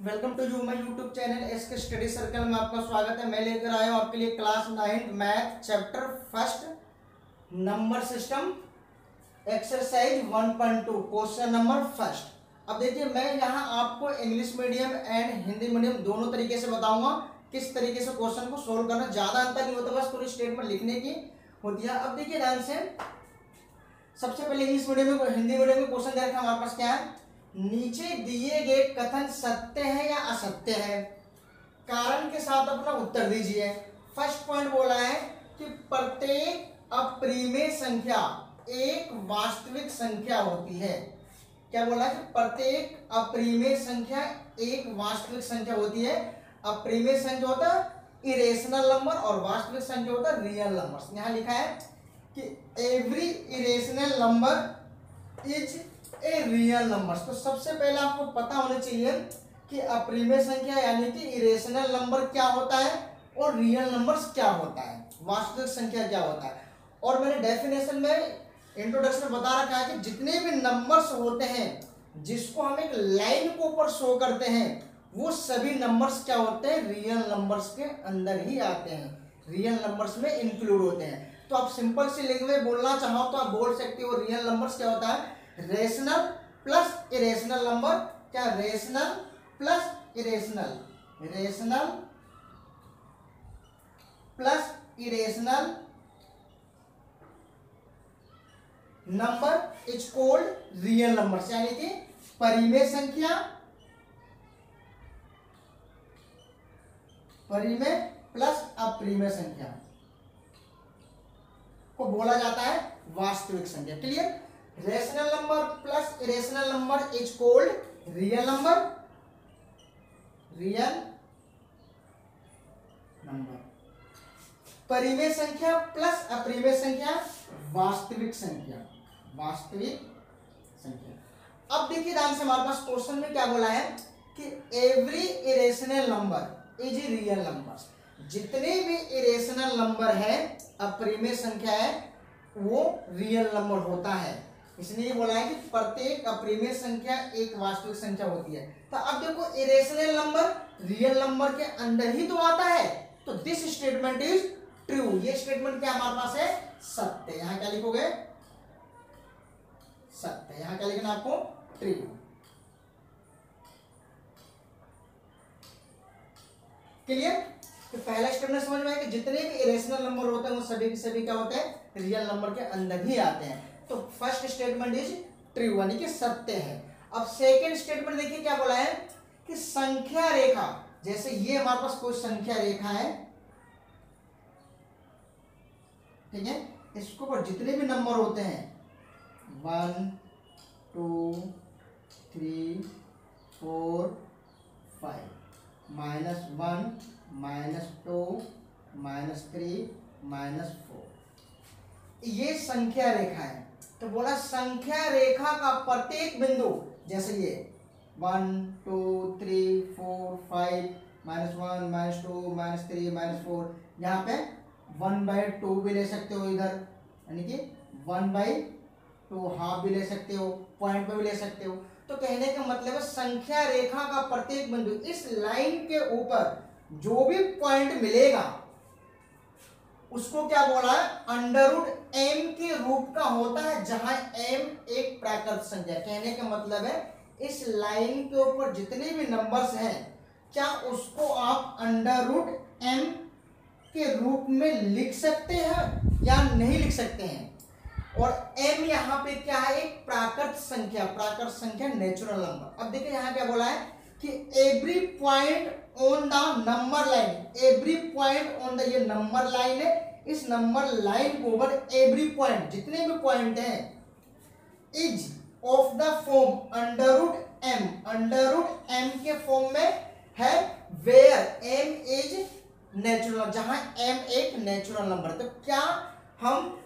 Welcome to you my YouTube channel SK Study Circle में आपका स्वागत है। मैं लेकर आया हूँ आपके लिए class 9 math chapter first number system exercise 1.2 question number first. अब देखिए, मैं यहाँ आपको English medium and Hindi medium दोनों तरीके से बताऊंगा किस तरीके से क्वेश्चन को सोल्व करना। ज्यादा अंतर नहीं होता, बस पूरी स्टेटमेंट लिखने की होती है। अब देखिए ध्यान से, सबसे पहले इंग्लिश मीडियम में हिंदी मीडियम में क्वेश्चन दे रखा है हमारे पास। क्या है? नीचे दिए गए कथन सत्य है या असत्य है, कारण के साथ अपना उत्तर दीजिए। फर्स्ट पॉइंट बोला है कि प्रत्येक अपरिमेय संख्या एक वास्तविक संख्या होती है। क्या बोला है? कि प्रत्येक अपरिमेय संख्या एक वास्तविक संख्या होती है। अपरिमेय संख्या होता है इरेशनल नंबर और वास्तविक संख्या होता है रियल नंबर। यहां लिखा है कि every irrational number is a real number. तो सबसे पहले आपको पता होना चाहिए कि अपरिमेय संख्या यानी कि इरेशनल नंबर क्या होता है और रियल नंबर्स क्या होता है, वास्तविक संख्या क्या होता है। और मैंने डेफिनेशन में इंट्रोडक्शन में बता रखा है कि जितने भी नंबर्स होते हैं जिसको हम एक लाइन के ऊपर शो करते हैं वो सभी नंबर्स क्या होते हैं, रियल नंबर्स के अंदर ही आते हैं, रियल नंबर्स में इंक्लूड होते हैं। तो आप सिंपल सी लैंग्वेज में बोलना चाहो तो आप बोल सकते हो रियल नंबर्स क्या होता है, रेशनल प्लस इरेशनल नंबर। क्या? Rational plus irrational, rational plus irrational number is called real numbers. यानी कि परिमेय संख्या, परिमेय प्लस अपरिमेय संख्या को बोला जाता है वास्तविक संख्या। Clear? Rational number plus irrational number is called real number, real number. परिमेय संख्या प्लस अपरिमेय संख्या वास्तविक संख्या, वास्तविक संख्या। अब देखिए ध्यान से, हमारे पास क्वेश्चन में क्या बोला है कि every irrational number is real number. जितने भी इरेशनल नंबर है, अपरिमेय संख्या है, वो रियल नंबर होता है। इसलिए बोला है कि प्रत्येक अपरिमेय संख्या एक वास्तविक संख्या होती है। तो अब देखो, इरेशनल नंबर रियल नंबर के अंदर ही तो आता है, तो दिस स्टेटमेंट इज ट्रू। ये स्टेटमेंट क्या हमारे पास है? सत्य। यहां क्या लिखोगे? सत्य। यहां क्या लिखना आपको? ट्रू। क्लियर? तो पहला स्टेटमेंट समझ में आया कि जितने भी इरेशनल नंबर होते हैं वो सभी के सभी क्या होते हैं, रियल नंबर के अंदर ही आते हैं। तो फर्स्ट स्टेटमेंट इज ट्रू यानी कि सत्य है। अब सेकंड स्टेटमेंट देखिए क्या बोला है कि संख्या रेखा, जैसे ये हमारे पास कोई संख्या रेखा है, ठीक है, इसके ऊपर जितने भी नंबर होते हैं 1 2 3 4 5 -1 -2 -3 -4, ये संख्या रेखा है। तो बोला संख्या रेखा का प्रत्येक बिंदु, जैसे ये 1 2 3 4 5 -1 -2 -3 -4, यहाँ पे 1/2 भी ले सकते हो इधर, यानी कि 1/2 हाफ भी ले सकते हो, पॉइंट पे भी ले सकते हो। तो कहने का मतलब है संख्या रेखा का प्रत्येक बिंदु, इस लाइन के ऊपर जो भी पॉइंट मिलेगा उसको क्या बोला है, अंडर एम के रूप का होता है, जहां एम एक प्राकृत संख्या। कहने का मतलब है इस लाइन के ऊपर जितने भी नंबर्स हैं, क्या उसको आप अंडर एम के रूप में लिख सकते हैं या नहीं लिख सकते हैं। और m यहाँ पे क्या है, एक प्राकृत संख्या, प्राकृत संख्या नेचुरल नंबर। अब देखिए यहाँ क्या बोला है कि every point on the number line, every point on the, ये नंबर लाइन है, इस नंबर लाइन के ऊपर एवरी पॉइंट, जितने भी पॉइंट हैं, is of the form under m, under m के फॉर्म में है, वेयर एम इज नेचुरल, जहां m एक नेचुरल नंबर। तो क्या हम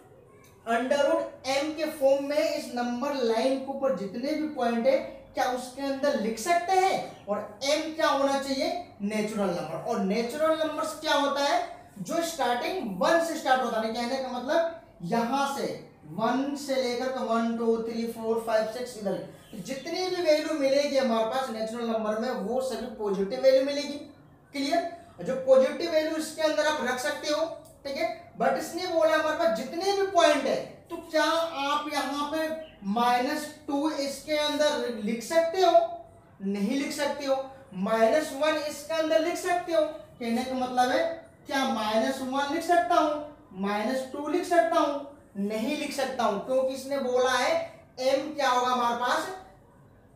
अंडर एम के फॉर्म में इस नंबर लाइन के ऊपर जितने भी पॉइंट है क्या उसके अंदर लिख सकते हैं। और m क्या होना चाहिए, नेचुरल नंबर। और नेचुरल नंबर्स क्या होता है, जो स्टार्टिंग 1 से स्टार्ट होता है। कहने का मतलब यहां से 1 से लेकर के 1 2 3 4 5 6 इधर जितनी भी वैल्यू मिलेगी हमारे पास नेचुरल नंबर में वो सभी पॉजिटिव वैल्यू मिलेगी। क्लियर। जो पॉजिटिव वैल्यू इसके अंदर आप रख सकते हो, ठीक है। बट इसने बोला हमारे पास जितने भी पॉइंट है, तो क्या आप यहाँ पे -2 इसके अंदर लिख सकते हो? नहीं लिख सकते हो। -1 इसके अंदर लिख सकते हो? कहने का मतलब है क्या -1 लिख सकता हूं, -2 लिख सकता हूं? नहीं लिख सकता हूं, क्योंकि इसने बोला है m क्या होगा हमारे पास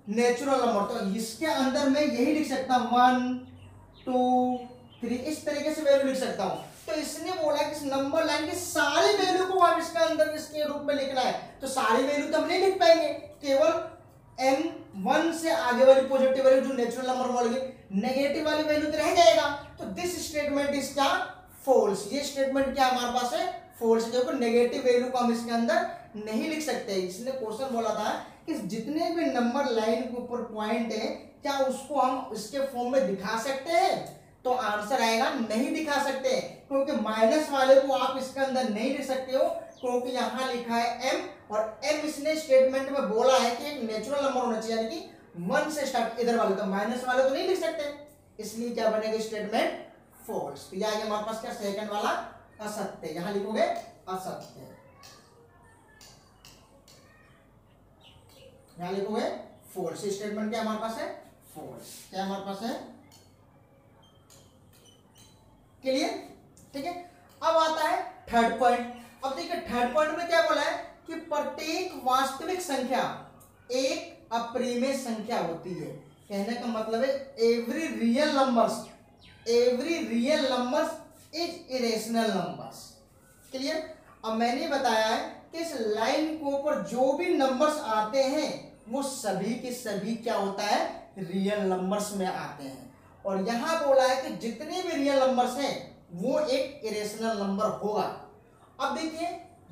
नेचुरल नंबर। तो इसके अंदर मैं यही लिख सकता हूं 1 2 3 इस तरीके से वैल्यू लिख सकता हूं। तो इसने बोला कि इस नंबर लाइन की सारी वैल्यू को आप इसके अंदर इसके रूप में लिखना है, तो सारी वैल्यू तो हम नहीं लिख पाएंगे, केवल m1 से आगे वाली पॉजिटिव वैल्यू जो नेचुरल नंबर बोलेगी, नेगेटिव वाली वैल्यू तो रह जाएगा। तो दिस स्टेटमेंट इज क्या फॉल्स। ये स्टेटमेंट क्या हमारे पास है फॉल्स। देखो नेगेटिव वैल्यू को हम इसके अंदर नहीं लिख सकते। इसने क्वेश्चन बोला था कि जितने भी नंबर लाइन के ऊपर पॉइंट है क्या उसको हम इसके फॉर्म में दिखा सकते हैं, तो आंसर आएगा नहीं दिखा सकते, क्योंकि माइनस वाले को आप इसके अंदर नहीं लिख सकते हो, क्योंकि यहां लिखा है m और m इसने स्टेटमेंट में बोला है कि एक नेचुरल नंबर होना चाहिए, यानी कि 1 से स्टार्ट इधर वाले, तो माइनस वाले तो नहीं लिख सकते, इसलिए क्या बनेगा स्टेटमेंट फॉल्स। तो यह हमारे पास क्या सेकंड वाला असत्य, यहां लिखोगे असत्य, यहां लिखोगे फॉल्स। स्टेटमेंट क्या हमारे पास है फॉल्स, क्या हमारे पास है क्लियर, ठीक है। अब आता है थर्ड पॉइंट। अब देखिए थर्ड पॉइंट में क्या बोला है कि प्रत्येक वास्तविक संख्या एक अप्रिमेय संख्या होती है। कहने का मतलब है every real numbers is irrational numbers. Clear. अब मैंने बताया है कि इस लाइन के ऊपर जो भी नंबर्स आते हैं वो सभी के सभी क्या होता है रियल नंबर्स में आते हैं, और यहां बोला है कि जितने भी रियल नंबर्स हैं वो एक इरेशनल नंबर होगा। अब देखिए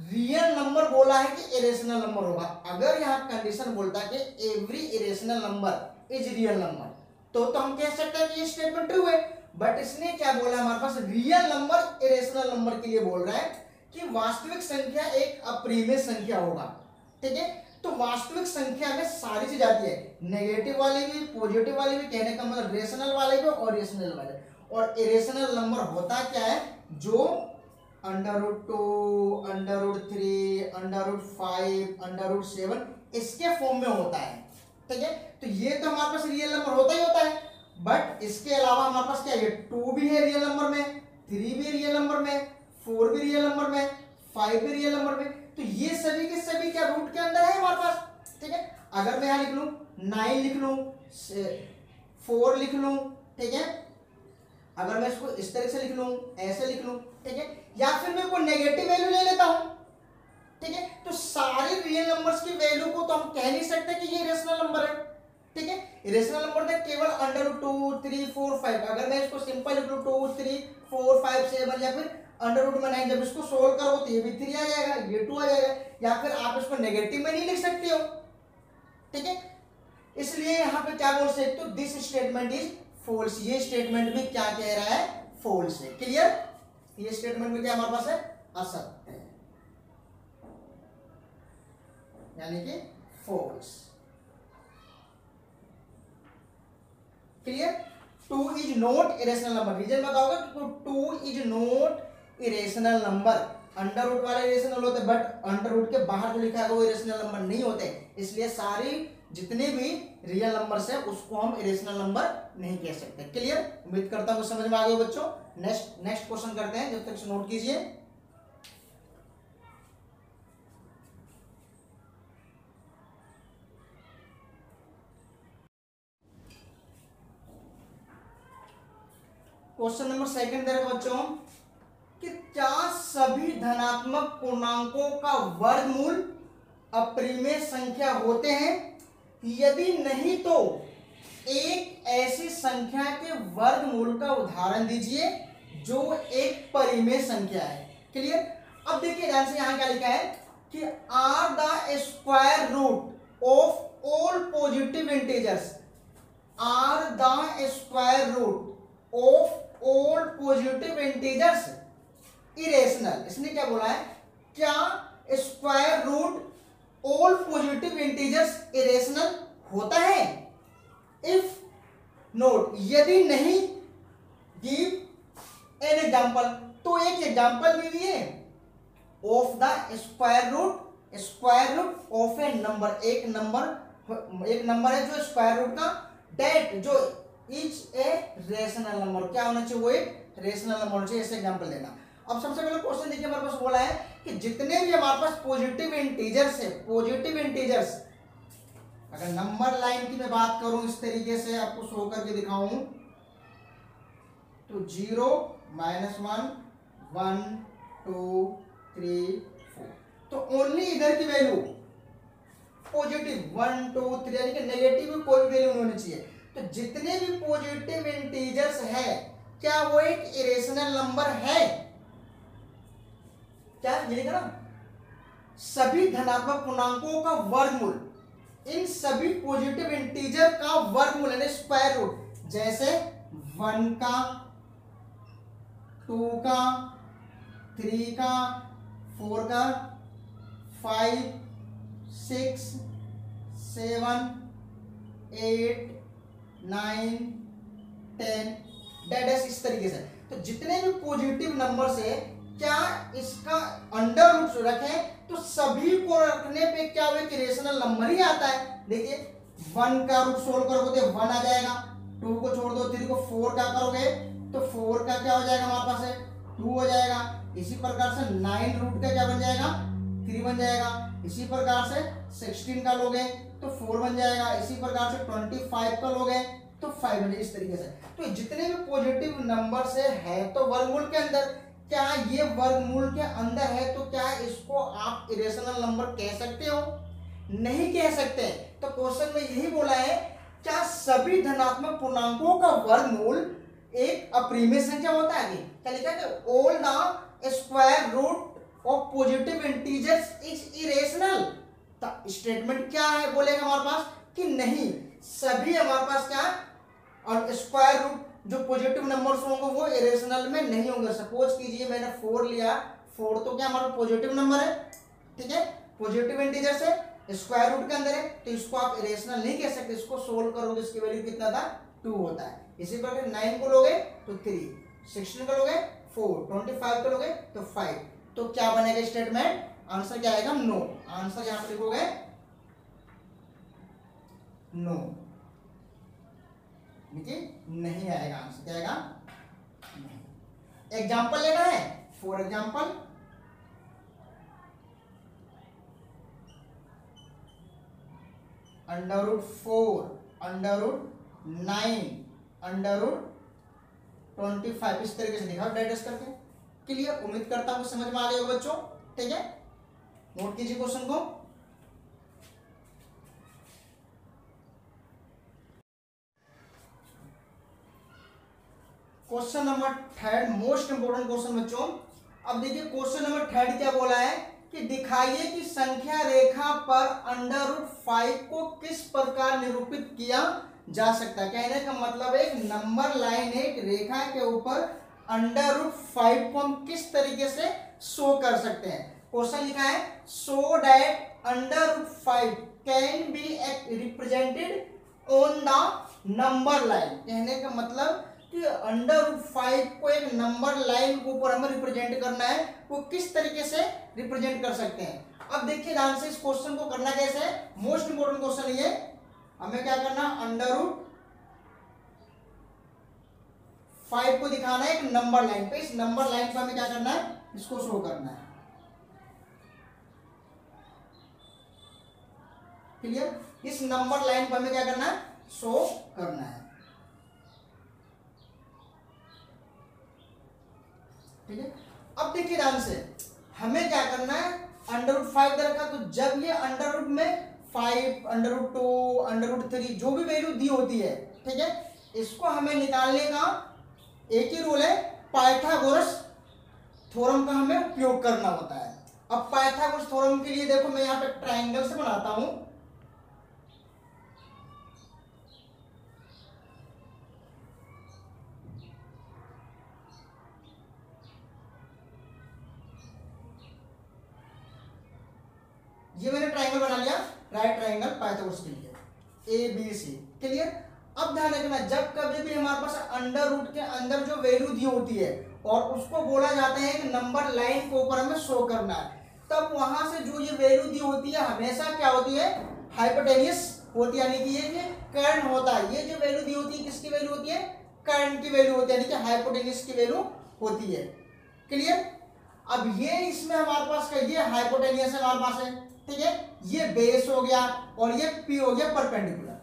रियल नंबर बोला है कि इरेशनल नंबर होगा, अगर यहाँ कंडीशन बोलता है कि every irrational number is real number, तो हम कह सकते हैं कि ये स्टेटमेंट ट्रू है। बट इसने क्या बोला हमारे पास रियल नंबर इरेशनल नंबर के लिए बोल रहा है कि वास्तविक संख्या एक अप्रिमेय संख्या होगा, ठीक है। तो वास्तविक संख्या में सारी चीज आती है, नेगेटिव वाले भी पॉजिटिव वाले भी, कहने का मतलब रेशनल वाले भी और इरेशनल वाले। और इरेशनल नंबर होता क्या है जो √2 √3 √5 √7 इसके फॉर्म में होता है, ठीक है। तो ये तो हमारे पास रियल नंबर होता ही होता है, बट इसके अलावा हमारे पास क्या है 2 भी है रियल नंबर में, 3 भी रियल नंबर में, 4 भी रियल नंबर में, 5 भी रियल नंबर में। तो ये सभी के सभी क्या रूट के अंदर है हमारे पास, ठीक है। अगर मैं यहां लिख लूं 9 लिख लूं 4 लिख लूं, ठीक है, अगर मैं इसको इस तरह से लिख लूं ऐसे लिख लूं, ठीक है, या फिर मैं कोई नेगेटिव वैल्यू ले लेता हूं, ठीक है, तो सारे रियल नंबर्स की वैल्यू को तो हम कह नहीं सकते कि ये रेशनल नंबर है, ठीक है। रेशनल नंबर में केवल √2 3 4 5, अगर मैं इसको सिंपल लिख लूं 2 3 4 5 7 या फिर √9, जब इसको सोल्व करो तो ये भी 3 आ जाएगा, ये 2 आ जाएगा, या फिर आप इसको नेगेटिव में नहीं लिख सकते हो, ठीक है। इसलिए यहां पे क्या बोल सकते हो दिस स्टेटमेंट इज फॉल्स। ये स्टेटमेंट भी क्या कह रहा है फॉल्स है। क्लियर। ये स्टेटमेंट में क्या हमारे पास है असत्य है, यानी कि false. Clear. 2 is not irrational number, reason बताओगे तो 2 is not irrational number. Under root वाले इरेशनल होते, बट अंडर रूट के बाहर जो लिखा है वो इरेशनल नंबर नहीं होते, इसलिए सारी जितने भी रियल नंबर्स है उसको हम इरेशनल नंबर नहीं कह सकते। क्लियर। उम्मीद करता हूं समझ में आ गया बच्चों। नेक्स्ट क्वेश्चन करते हैं, जब तक नोट कीजिए। क्वेश्चन नंबर सेकंड दे रहे बच्चों कि क्या सभी धनात्मक पूर्णांकों का वर्गमूल अप्रिमेय संख्या होते हैं, यदि नहीं तो एक ऐसी संख्या के वर्गमूल का उदाहरण दीजिए जो एक परिमेय संख्या है। क्लियर। अब देखिए ध्यान से यहां क्या लिखा है कि are the square root of all positive integers, are the square root of all positive integers irrational. इसने क्या बोला है क्या square root all positive integers irrational होता है? इफ नोट, यदि नहीं, गिव एन एग्जांपल, तो एक एग्जांपल भी है of the square root of a number, एक नंबर है जो स्क्वायर रूट का, डेट जो इज ए रेशनल नंबर, क्या होना चाहिए, वो एक रेशनल नंबर होना चाहिए, ऐसे एग्जांपल देना। अब सबसे पहले क्वेश्चन देखिए, हमारे पास बोला है कि जितने भी हमारे पास पॉजिटिव इंटीजर्स है, पॉजिटिव इंटीजर्स, अगर नंबर लाइन की मैं बात करूं, इस तरीके से आपको शो करके दिखाऊं, तो 0 -1 1 2 3 4, तो ओनली इधर की वैल्यू पॉजिटिव 1 2 3, यानी कि नेगेटिव में कोई वैल्यू नहीं होनी चाहिए। तो जितने भी पॉजिटिव इंटीजर्स है, क्या वो एक इरेशनल नंबर है? क्या ये लिखा ना, सभी धनात्मक पूर्णांकों का वर्गमूल, इन सभी पॉजिटिव इंटीजर का वर्गमूल यानी स्क्वायर रूट, जैसे 1 का, 2 का, 3 का, 4 का, 5 6 7 8 9 10 डेट, इस तरीके से। तो जितने भी पॉजिटिव नंबर है, क्या इसका अंडर रूट रखें तो सभी को रखने पे क्या वो एक रेशनल नंबर ही आता है। देखिए 1 का रूट सोल्व करोगे तो 1 आ जाएगा, 2 को छोड़ दो, 3 को 4 का करोगे तो 4 का क्या हो जाएगा हमारे पास है 2 हो जाएगा। इसी प्रकार से 9 रूट का क्या बन जाएगा 3 बन जाएगा। इसी प्रकार से 16 का लोगे तो 4 बन जाएगा। इसी प्रकार से 25 का लोगे तो 5 बन जाएगा। इस तरीके से तो जितने भी पॉजिटिव नंबर से है तो वर्गमूल के अंदर, क्या ये वर्गमूल के अंदर है तो क्या इसको आप इरेशनल नंबर कह सकते हो? नहीं कह सकते। तो क्वेश्चन में यही बोला है, क्या सभी धनात्मक पूर्णांकों का वर्गमूल एक अपरिमेय संख्या होता है? क्या लिखा है, all the square root of positive integers is irrational. तो स्टेटमेंट क्या है बोलेगा हमारे पास कि नहीं, सभी हमारे पास क्या और स्क्वायर रूट जो पॉजिटिव नंबर्स होंगे वो इरेशनल में नहीं होंगे। सपोज कीजिए मैंने 4 लिया, 4 तो क्या हमारा पॉजिटिव नंबर है, ठीक है, पॉजिटिव इंटीजर से स्क्वायर रूट के अंदर है, तो इसको आप इरेशनल नहीं कह सकते। इसको सोल्व करोगे इसकी वैल्यू कितना था 2 होता है। इसी प्रकार 9 को लोगे तो 3, 16 का लोगे 4, 25 का लोगे तो 5। तो क्या बनेगा स्टेटमेंट, आंसर क्या आएगा नो। आंसर यहां पर लिखोगे नो, नहीं आएगा आंसर, क्या आएगा नहीं। एग्जाम्पल लेना है, फॉर एग्जाम्पल √4, √9, √25 इस तरीके से दिखाओ डाइजेस्ट करके। क्लियर, उम्मीद करता हूं समझ में आ गया बच्चों, ठीक है। नोट कीजिए क्वेश्चन को। Question number 3, most important question बच्चों। अब देखिए क्वेश्चन नंबर 3 क्या बोला है कि दिखाइए कि संख्या रेखा पर √5 को किस प्रकार निरूपित किया जा सकता है। कहने का मतलब एक नंबर लाइन, एक रेखा के ऊपर √5 को हम किस तरीके से शो कर सकते हैं। क्वेश्चन लिखा है show that √5 can be represented on the number line. कहने का मतलब कि √5 को एक नंबर लाइन के ऊपर हमें रिप्रेजेंट करना है, वो किस तरीके से रिप्रेजेंट कर सकते हैं। अब देखिए ध्यान से इस क्वेश्चन को करना कैसे है, मोस्ट इंपोर्टेंट क्वेश्चन ये। हमें क्या करना, √5 को दिखाना है एक नंबर लाइन पे। इस नंबर लाइन पे हमें क्या करना है, इसको शो करना है। क्लियर, इस नंबर लाइन पर हमें क्या करना है, शो करना है। ठीक है, अब देखिए ध्यान से हमें क्या करना है, √5 दे रखा, तो जब ये अंडर रूट में 5, √2, √3 जो भी वैल्यू दी होती है, ठीक है, इसको हमें निकालने का एक ही रूल है, पाइथागोरस थ्योरम का हमें उपयोग करना होता है। अब पाइथागोरस थ्योरम के लिए देखो मैं यहाँ पे ट्राइंगल से बनाता हूं। ट्रायंगल पाइथागोरस के लिए ABC। क्लियर। अब ध्यान रखना, जब कभी भी हमारे पास अंडर रूट के अंदर जो वैल्यू दी होती है और उसको बोला जाता है कि नंबर लाइन के ऊपर हमें शो करना है, तब वहां से जो ये वैल्यू दी होती है हमेशा क्या होती है, हाइपोटेनियस होती है, यानी कि ये कर्ण होता है। ये जो वैल्यू दी होती है किसकी वैल्यू होती है, कर्ण की वैल्यू होती है, यानी कि हाइपोटेनियस की वैल्यू होती है। क्लियर। अब ये इसमें हमारे पास का ये हाइपोटेनियस है हमारे पास है, ठीक है, ये बेस हो गया और ये पी हो गया परपेंडिकुलर।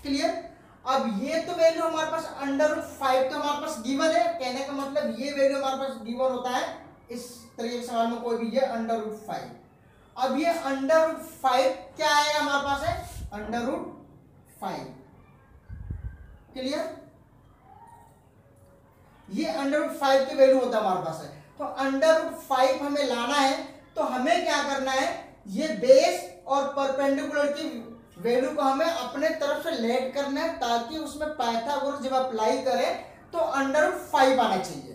क्लियर। अब ये तो वैल्यू हमारे पास अंडर रूट 5 तो हमारे पास गिवन है, कहने का मतलब ये वैल्यू हमारे पास गिवन होता है इस तरीके के सवाल में कोई भी, ये अंडर रूट 5। अब ये अंडर रूट 5 क्या आएगा हमारे पास है, अंडर रूट 5। क्लियर। ये अंडर रूट 5 की वैल्यू होता है हमारे पास है, तो अंडर रूट 5 हमें लाना है तो हमें क्या करना है, ये बेस और परपेंडिकुलर की वैल्यू को हमें अपने तरफ से लेट करना है, ताकि उसमें पाइथागोरस जब अप्लाई करें तो अंडर रूट 5 आना चाहिए।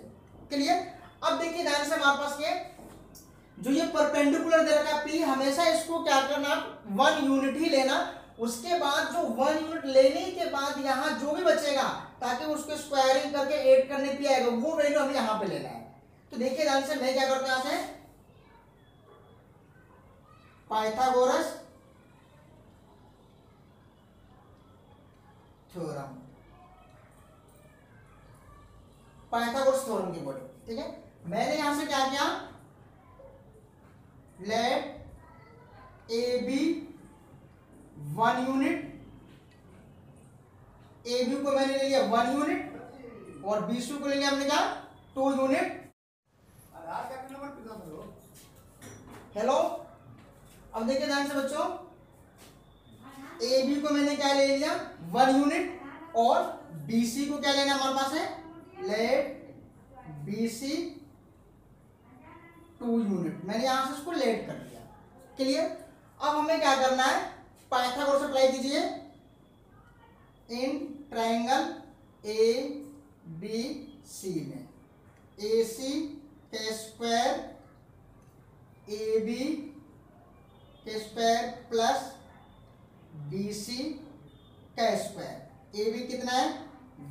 क्लियर। अब देखिए ध्यान से, हमारे पास ये जो ये परपेंडिकुलर दे रखा P, हमेशा इसको क्या करना, 1 यूनिट ही लेना। उसके बाद जो 1 यूनिट लेने के बाद यहाँ जो भी बचेगा, ताकि उसको स्क्वायरिंग करके ऐड करने पे आएगा, वो वैल्यू हमें यहाँ पे लेना है। तो देखिए ध्यान से, मैं क्या करता हूं, यहाँ से पाइथागोरस थ्योरम, पाइथागोरस थ्योरम की बॉडी, ठीक है। मैंने यहां से क्या किया, let A B 1 unit, A B को मैंने ले लिया 1 यूनिट और बी सी को ले लिया हमने क्या 2 यूनिट। हेलो, अब देखिए ध्यान से बच्चों, ए बी को मैंने क्या ले लिया 1 यूनिट और बी सी को क्या लेना हमारे पास है, लेट बी सी 2 यूनिट। मैंने यहां से उसको लेट कर दिया। क्लियर। अब हमें क्या करना है, पाइथागोरस अप्लाई कीजिए in triangle A B C में, ए सी के स्क्वायर ए बी के स्क्वायर प्लस बी सी का स्क्वायर। ए बी कितना है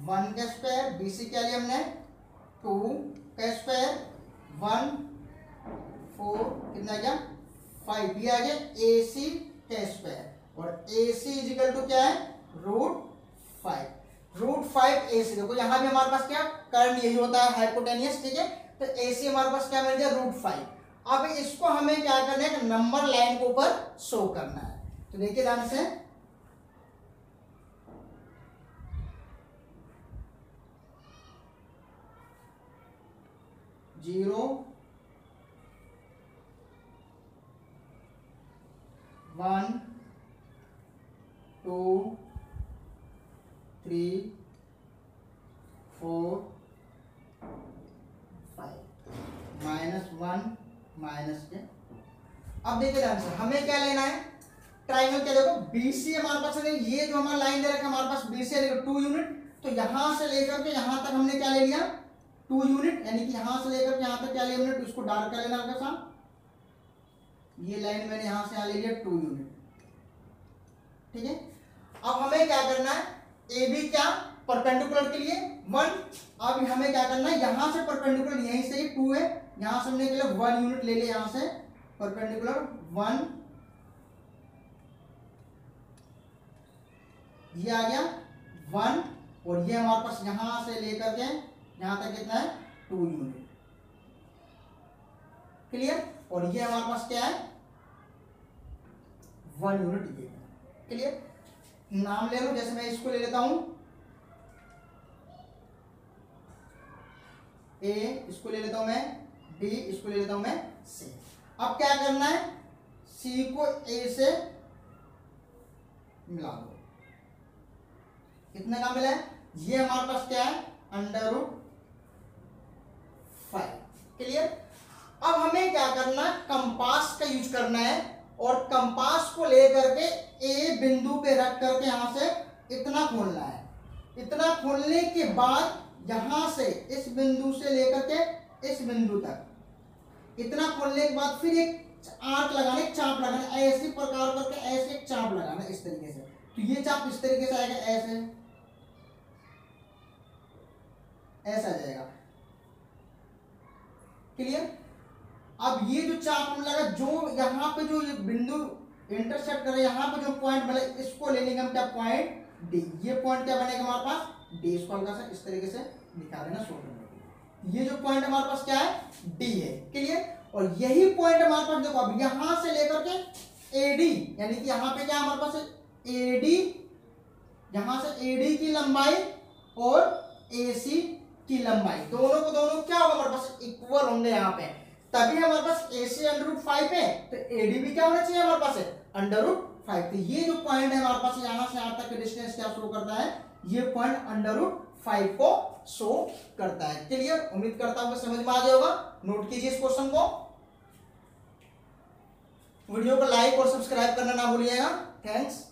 1 का स्क्वायर, बी सी क्या लिया हमने 2 का स्क्वायर, 1 4 कितना गया 5, ये आ गया ए सी का स्क्वायर, और ए सी इजिकल टू क्या है √5। √5 ए सी, देखो यहाँ भी हमारे पास क्या कर्ण यही होता है हाइपोटेनियस, ठीक है। तो ए सी हमारे पास क्या मिल गया √5। अब इसको हमें क्या करना है, नंबर लाइन के ऊपर शो करना है। तो देखिए ध्यान से, जीरो 1 2 3 4 5 -1 माइनस के। अब देखिए ध्यान से, हमें क्या लेना है, ट्राइंगल क्या, देखो बीसी हमारे पास है, ये जो हमारा लाइन दे रखा है हमारे पास बीसी है 2 यूनिट, तो यहां से लेकर के यहां तक हमने क्या ले लिया 2 यूनिट, यानी कि यहां से लेकर के यहां तक क्या ले लिया, इसको डार्क कर लेना आपके साथ। ये लाइन मैंने यहां से यहां ले लिया 2 यूनिट, ठीक है। अब हमें क्या करना है, ए बी क्या परपेंडिकुलर के लिए 1, अब हमें क्या करना है, यहां से परपेंडिकुलर यहीं से 2 है, यहां से हमने के लिए 1 यूनिट ले लिया, यहां से परपेंडिकुलर 1, ये आ गया 1, और ये हमारे पास यहां से लेकर के यहां तक कितना है 2 यूनिट। क्लियर। और ये हमारे पास क्या है 1 यूनिट, ये क्लियर। नाम ले लो, जैसे मैं इसको ले लेता हूं ए, इसको ले लेता हूं मैं बी, इसको ले लेता हूं मैं सी। अब क्या करना है, सी को ए से मिला दो, कितने का मिला है, ये हमारे पास क्या है √5। क्लियर। अब हमें क्या करना है, कंपास का यूज करना है, और कंपास को लेकर के ए बिंदु पे रख करके यहां से इतना खोलना है। इतना खोलने के बाद यहां से इस बिंदु से लेकर के इस बिंदु तक, इतना खोलने के बाद फिर एक आर्क लगाना, एक चाप लगाना, ऐसे प्रकार करके ऐसे एक चाप लगाना इस तरीके से। तो ये चाप इस तरीके से आएगा, ऐसे ऐसा आ जाएगा। क्लियर? अब ये जो चाप हम लगा, जो यहाँ पे जो ये बिंदु इंटरसेक्ट करे, यहाँ पे जो पॉइंट बने, इसको ले लेंगे हम क्या, पॉइंट डी। ये पॉइंट क्या बनेगा हमारे पास, डी। इसको हल्का सा इस तरीके से दिखा देना शॉर्ट में। ये जो पॉइंट हमारे पास क्या है, डी है। क्लियर? और यही पॉइंट हमारे पास देखो, अब यहां से लेकर के एडी, यानी कि यहाँ पे क्या हमारे पास एडी, यहां से एडी की लंबाई और एसी की लंबाई, दोनों को दोनों क्या होगा हमारे पास, इक्वल होंगे यहाँ पे। तभी हमारे पास AC √5 है, तो AD भी क्या होना चाहिए हमारे पास है, √5। तो ये जो पॉइंट है हमारे पास, यहां से यहां तक का डिस्टेंस क्या शो करता है, ये पॉइंट √5 को शो करता है। क्लियर? उम्मीद करता हूं समझ में आ गया होगा। नोट कीजिए इस क्वेश्चन को। वीडियो को लाइक और सब्सक्राइब करना ना भूलिएगा। थैंक्स।